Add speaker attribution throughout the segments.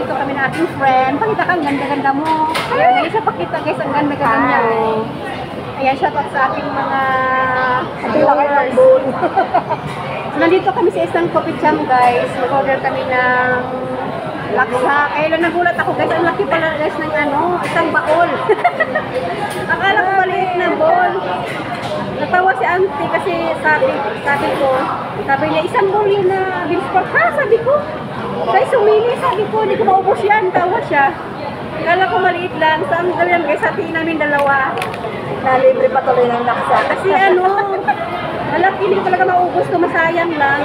Speaker 1: nandito kami na aking friend. Pakita ka, ang ganda-ganda mo. Ayan, ngayon siya pakita guys, ang ganda-ganda niya. Ayan, shout out sa aking mga viewers. Nandito kami sa isang coffee shop guys. Nag-order kami ng laksa. Kaya lang nagulat ako guys, ang laki pala guys ng isang baol. Akala ko maliit na bowl. Natawa si auntie kasi sabi ko, sabi niya, isang bowl yun na beans pork. Ha? Sabi ko, kaya sumili, sabi ko, hindi ko maubos yan. Tawa siya. Akala ko maliit lang. Saan gawin guys, hatiin namin dalawa.
Speaker 2: Nalibre pa tuloy ng laksa.
Speaker 1: Kasi malaki, hindi ko talaga maubos to, masayang lang.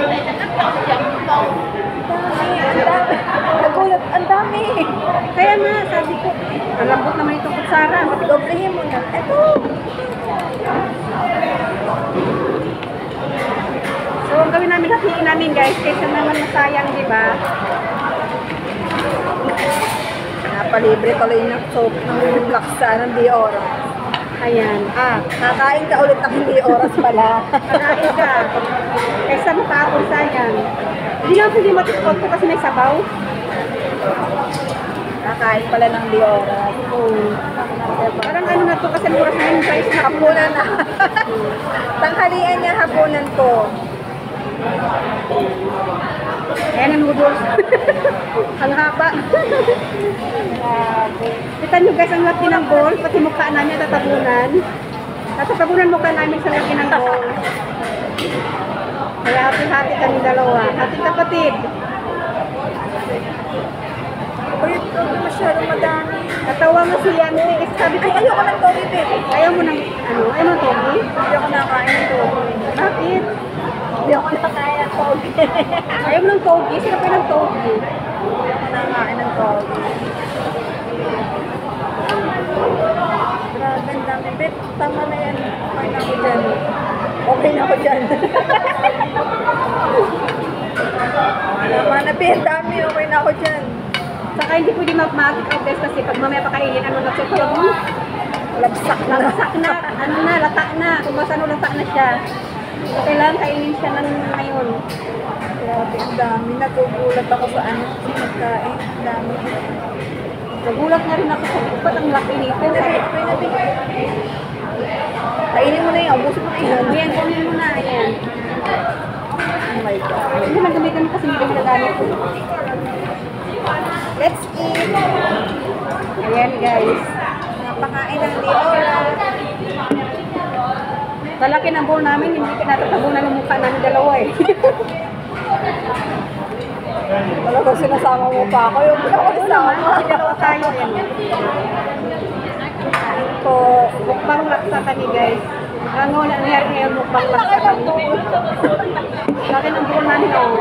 Speaker 2: Nagulat, ang dami.
Speaker 1: Kaya nga, sabi ko, ang lambot naman itong kutsara.
Speaker 2: Doblehin mo na. Ito.
Speaker 1: So, ang gawin namin, hatiin namin guys, kaysa naman masayang, di ba?
Speaker 2: Napalibre tuloy ng soap ng laksa ng di oras.
Speaker 1: Ayan.
Speaker 2: Nakain ka ulit ng hindi oras pala.
Speaker 1: Kakain ka. Kaysa makakapon sayang. Hindi lang pwede matispot ko kasi may sabaw.
Speaker 2: Nakain pala ng di oras.
Speaker 1: Parang ano na to kasi oras na yung price na
Speaker 2: Hapunan na. Tanghalian niya hapunan ko.
Speaker 1: Ayan ang noodles. Ang haba. Kita nyo guys, ang laki ng bowl. Pati mukha namin tatabunan. Tatabunan mukha namin sa laki ng bowl. Kaya hati-hati kami dalawa. Hati kapatid.
Speaker 2: Uy, ito masyadong madami.
Speaker 1: Natawa mo si Yanti. Kasi sabi ko,
Speaker 2: Ayoko ng togi, babe.
Speaker 1: ayaw mo ng, ayaw mo ng togi?
Speaker 2: Hindi ako nakain ng togi.
Speaker 1: Bakit?
Speaker 2: Hindi ako nakain ng togi.
Speaker 1: Ayaw mo ng togi? Sino kayo ng togi?
Speaker 2: Hindi ako nakain ng togi. Grabe, ang dami. Babe, tama na yan. Okay na ako dyan. Okay na ako dyan. Tama na, babe. Dami. Okay na ako dyan.
Speaker 1: Saka hindi pwede mag-make out guys kasi pag mamaya pakainin, na siya tulog mo?
Speaker 2: Labsak na.
Speaker 1: Lagsak na, lata na. Kung masano lata na siya. So, kailangan kainin siya ng ngayon.
Speaker 2: Grabe, ang dami. Nagugulat ako sa pagkain. Ang dami.
Speaker 1: Nagulat na rin ako sa ba't ang laki nito.
Speaker 2: Kainin mo na yan. Ubusin mo na yan.
Speaker 1: Ayan, kunin mo na. Ayan.
Speaker 2: Oh my God.
Speaker 1: Hindi man gamitin kasi hindi kami nagamit ko.
Speaker 2: Let's eat.
Speaker 1: Ayan guys.
Speaker 2: Napakain ng di oras.
Speaker 1: Talaki ng bowl namin, hindi pinatatabunan ng mukha namin dalawa eh.
Speaker 2: Talaga sinasama mo pa ako. Yung ako isama.
Speaker 1: Dalawa tayo. Ayan.
Speaker 2: So,
Speaker 1: Mukbang laksa kami guys. Ang nangyari ngayon, mukbang laksa kami. Laki ng bowl namin oh.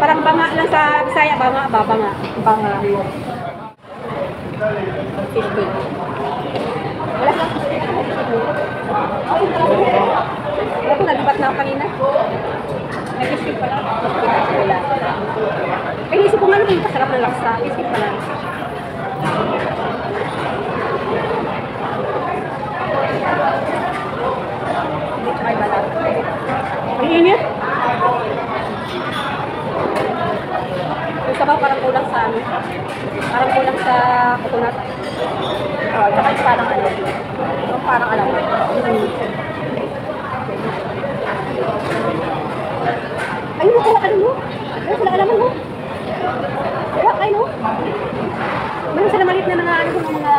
Speaker 1: Parang banga lang sa Bisaya, banga. Fish cake. Wala lang. Wala ko, nalibat na ako kanina. May fish cake pala. Wala. Ay, isip ko nga naman yung pasarap ng laksa. Fish cake pala. Ay, balat. Ang init. Yung sabaw parang kulang sa ano. Parang kulang sa coconut.
Speaker 2: tsaka yung parang ano. Yung parang alam mo.
Speaker 1: Ayun mo, kaya ano mo? Ayun sila alaman mo? Kaya kayo mo? Meron sila maliit na mga ano kung mga...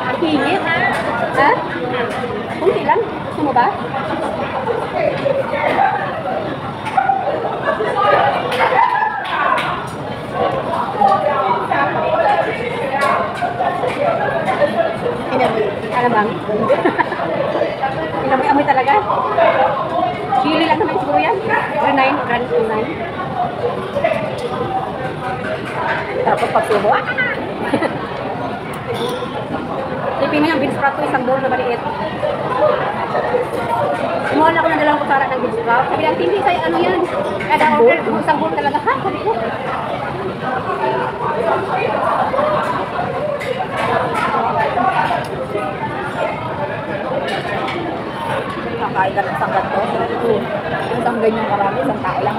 Speaker 1: Ang init. Ha? Kunti lang. Gusto mo ba? Ano bang? Inamoy-amoy talaga. Chili lang naman siguro yan. Run 9.
Speaker 2: Tapos pagsubo.
Speaker 1: Tipin mo yung beans sprout ko, isang bowl na maliit. Kumuha na ako ng dalawang kutsara ng beans sprout. Sabi lang, hindi sa'yo ano yan. Kada order, isang bowl talaga. Ha? Sabi ko.
Speaker 2: Nakain ka ng sanggat to. ganyan karami, isang tao lang.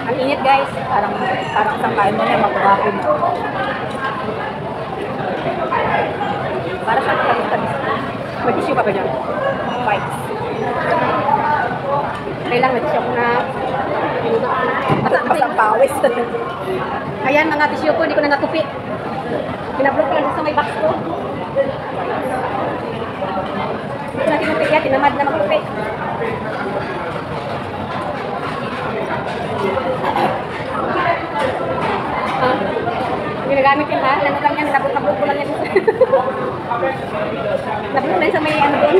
Speaker 1: Ang init guys.
Speaker 2: Parang isang kain mo na magkakapin mo.
Speaker 1: Para sa tamis-tamis. May tissue ka ba dyan?
Speaker 2: Fights.
Speaker 1: Kailang may tissue ko na.
Speaker 2: Masang pawis.
Speaker 1: Ayan mga tissue ko, hindi ko na natupi. Pinablok ko lang sa may box ko. Hindi ko na tinupi yan, tinamad na magtupi. Ginagamit yan ha, ano lang yan, nablok ko lang yan. Nablok lang sa may ano doon.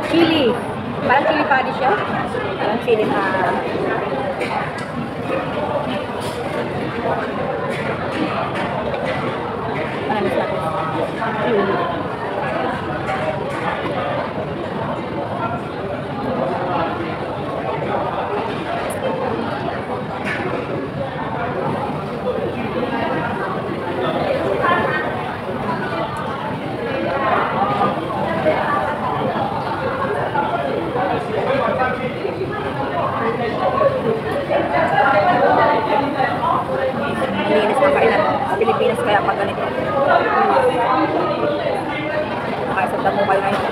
Speaker 1: Chili. Parang chili padi siya.
Speaker 2: Parang chili na.
Speaker 1: Ano sa
Speaker 2: Linis na kailan. Sa Pilipinas kaya pag ganito. Kaya sa damo kayo ngayon.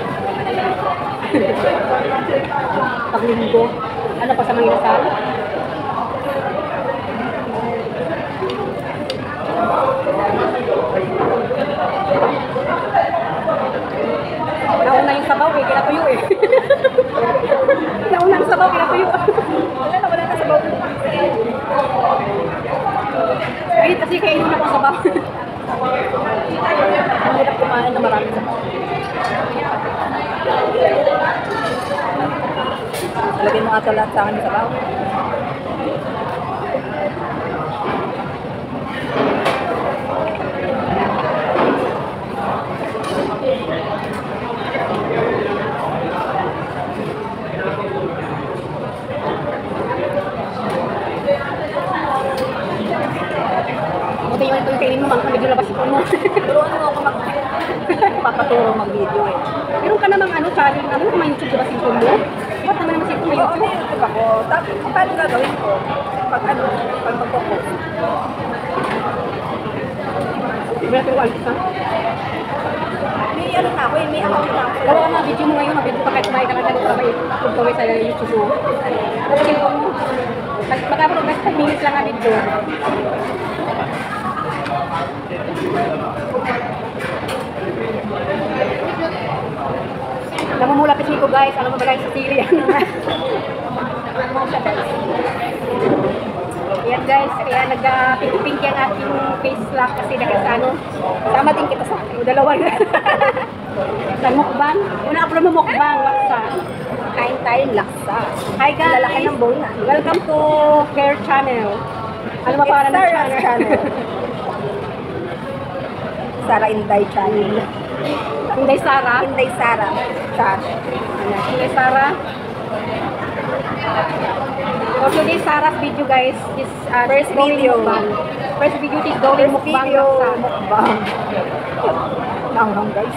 Speaker 1: paglinggo. Ano pa sa mga inasal? Nauna yung sabaw eh, kinatuyo eh. Nauna yung sabaw, kinatuyo.
Speaker 2: Wala na sa bawang.
Speaker 1: Ayun kasi kainin na ko sabaw.
Speaker 2: Ang hirap kumain na marami sa lagyan mo ata lahat sa akin sa bawang.
Speaker 1: Buti yung ito yung kainin mo, medyo labas ito mo.
Speaker 2: Turuan mo ako papaturo mag-video eh.
Speaker 1: Meron ka namang ano, challenge, ano kung may YouTube diba sipon mo? Ba't naman naman sipon may
Speaker 2: Oo,
Speaker 1: YouTube?
Speaker 2: may YouTube ako. Tapos, paano gagawin ko? Pag magpo-post.
Speaker 1: Hindi natin ko alis ha?
Speaker 2: May ano na ako eh, may account na ako.
Speaker 1: Gawa ka mga video mo ngayon, mga video pa kahit kumain ka na ganito ka may upload kawin sa YouTube mo. Tapos cellphone mo. Magkapag 5 minutes lang ang video. Namumula pa ko guys, alam mo ba guys sa sili yan? Yan guys, kaya nag-pink yung aking face lock kasi nakasano. Sama din kita sa dalawa na. Sa mukbang. Una upload mo mukbang, laksa.
Speaker 2: Kain tayong laksa.
Speaker 1: Hi guys!
Speaker 2: Lalaki ng bowl na.
Speaker 1: Welcome to Hair Channel. Ano ba para ng
Speaker 2: Sarah's
Speaker 1: channel?
Speaker 2: Sarah Inday Channel.
Speaker 1: Inday Sara.
Speaker 2: Inday Sarah Channel.
Speaker 1: Ayan, Inday Sara. For today's Sarah's video guys, is
Speaker 2: First
Speaker 1: going
Speaker 2: video.
Speaker 1: mukbang. First video is going
Speaker 2: First
Speaker 1: mukbang
Speaker 2: video,
Speaker 1: laksa.
Speaker 2: mukbang. Nanghang guys.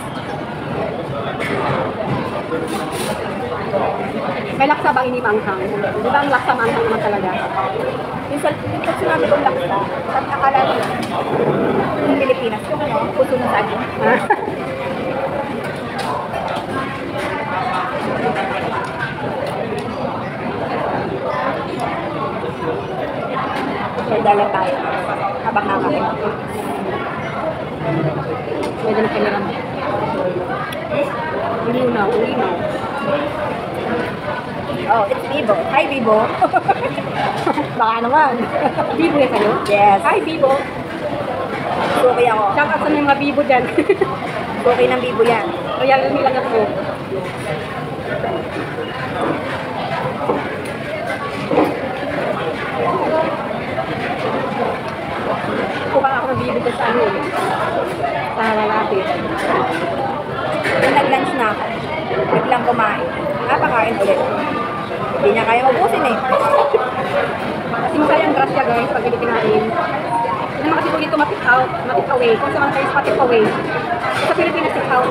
Speaker 1: May laksa bang ini manghang? Di ba ang laksa manghang naman talaga?
Speaker 2: Minsan, pag sinabi kong laksa, sabi akala ko yung Pilipinas, yung ano, puso ng saging. Magdala tayo habang nakakain.
Speaker 1: Medyo na kamera mo. Ulinaw, ulinaw.
Speaker 2: Oh, it's Bibo. Hi, Bibo. Baka naman.
Speaker 1: Bibo yan sa'yo?
Speaker 2: Yes.
Speaker 1: Hi, Bibo.
Speaker 2: Suki ako.
Speaker 1: Shout out sa mga Bibo dyan.
Speaker 2: Suki ng Bibo yan.
Speaker 1: Royal lang ako. Kuha ako ng Bibo dyan sa ano eh. Sa lalapit.
Speaker 2: Nung nag-lunch na ako, biglang kumain. Napakain ulit. Hindi niya kaya mabusin eh.
Speaker 1: Kasi masaya ang grasya guys pag hindi kinain. naman kasi po dito ma-pick out, ma-pick away. Kung sa mga guys, ma-pick away. Sa Pilipinas, pick out.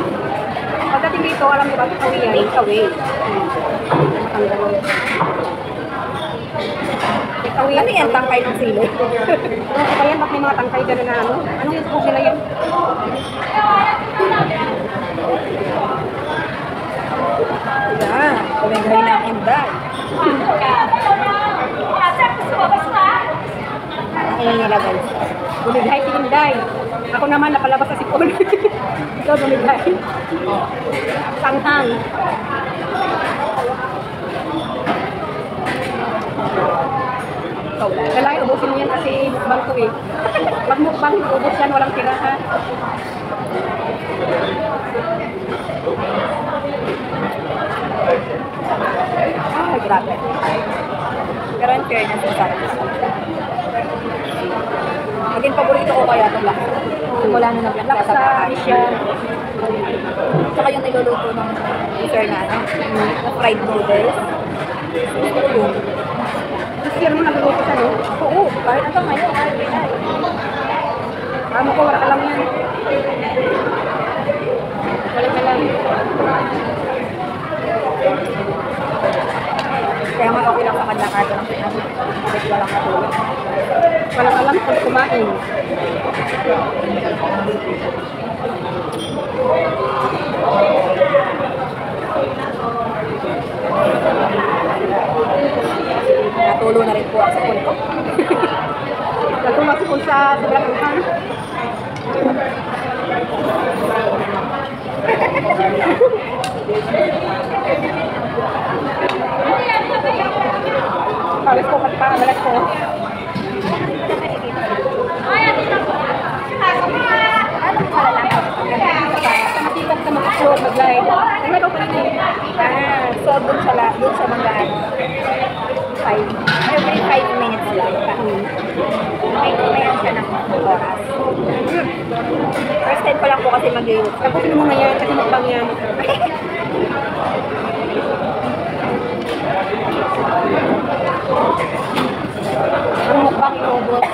Speaker 1: Pagdating dito, alam niyo ba, pick away yan.
Speaker 2: Take away.
Speaker 1: Pick away.
Speaker 2: Ano yan? Tangkay ng sili?
Speaker 1: Ano ba yan? Bakit may mga tangkay gano'n na ano? Anong yung scoop nila yan?
Speaker 2: Yan. Kumengay na ang inday. Ano nila guys?
Speaker 1: Bumigay si Inday. Ako naman, napalabas sa sipon. Ito, bumigay. Sanghang. Kailangan ubusin mo yan kasi mukbang to eh. Pag mukbang, ubus yan, walang tira ha.
Speaker 2: Ay, grabe. Pero in fairness, masarap. Maging paborito ko kaya itong laksa. Wala na ng laksa.
Speaker 1: Laksa, siya.
Speaker 2: Tsaka yung niluluto ng sir na ano, na fried noodles. Gusto ko yun.
Speaker 1: Gusto mo nagluluto siya, no?
Speaker 2: Oo, kahit hanggang ngayon, ay.
Speaker 1: Ano ko, wala ka lang yan. Wala ka lang.
Speaker 2: Kaya nga okay lang sa kanya kahit walang pinag. Kahit walang katulog.
Speaker 1: Wala ka lang kung kumain.
Speaker 2: Natulo na rin po ang sapon ko.
Speaker 1: Nagtumas ko sa sobrang utang. Pawis ko, pati pangabalat ko. Matikap sa mag-upload, mag-live. Ano daw pala niya?
Speaker 2: So dun sa mga 5, every 5 minutes lang. May ano siya ng oras. First time ko lang po kasi mag-YouTube.
Speaker 1: Tapusin mo na yan, kasi mukbang yan. Ang mukbang inubos.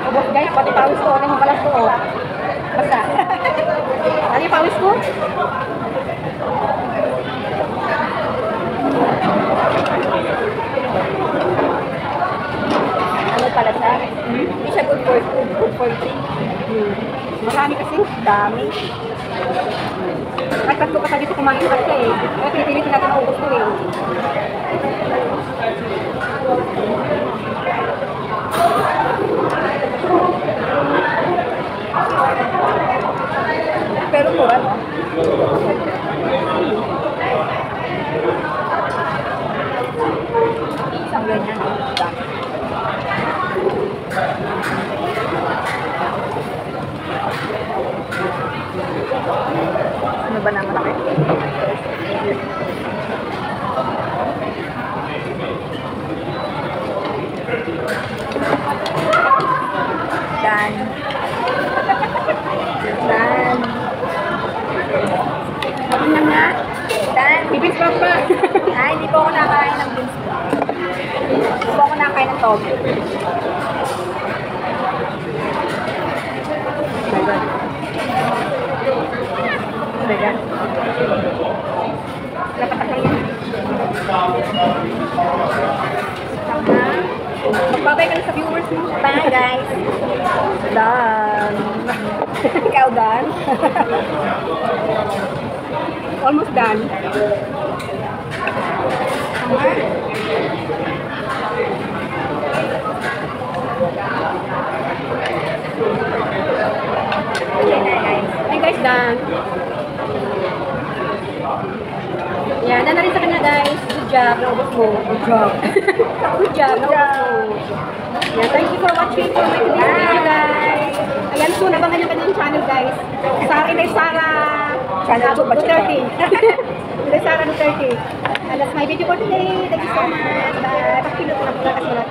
Speaker 1: Ubos guys, pati pawis ko. Ano yung balas ko? Oh. Basta. Ano yung pawis ko?
Speaker 2: Ano pala siya? Hindi siya good for food, good for drink.
Speaker 1: Marami kasi.
Speaker 2: Dami.
Speaker 1: At tatlo ka dito kumain kasi eh. Kaya pinipilitin natin ang ubos ko eh.
Speaker 2: Pero mura, no? Isang ganyan. Dami. Ano ba naman ako? Dan. Dan.
Speaker 1: Sabi nga nga.
Speaker 2: Dan.
Speaker 1: Bibis pa pa.
Speaker 2: Ay, hindi po ako nakain ng beans. Hindi po ako nakain ng toge.
Speaker 1: Oh my God. Napatakal yan. Magbabay ka na sa viewers mo.
Speaker 2: Bye, guys.
Speaker 1: Done.
Speaker 2: Ikaw, Dan.
Speaker 1: Almost done.
Speaker 2: Okay na, guys.
Speaker 1: Hey guys, done. Yan, na rin sa kanya guys. Good job, naubos mo. Good job. Good job, naubos mo. Yan, thank you for watching for my video guys. Ayan po, nabangan yung kanyang channel guys. Sara Inday Sara.
Speaker 2: Channel po ba siya?
Speaker 1: Duterte. Inday Sara Duterte. And that's my video for today. Thank you so much. Bye. Pakipindot ko na po kasi wala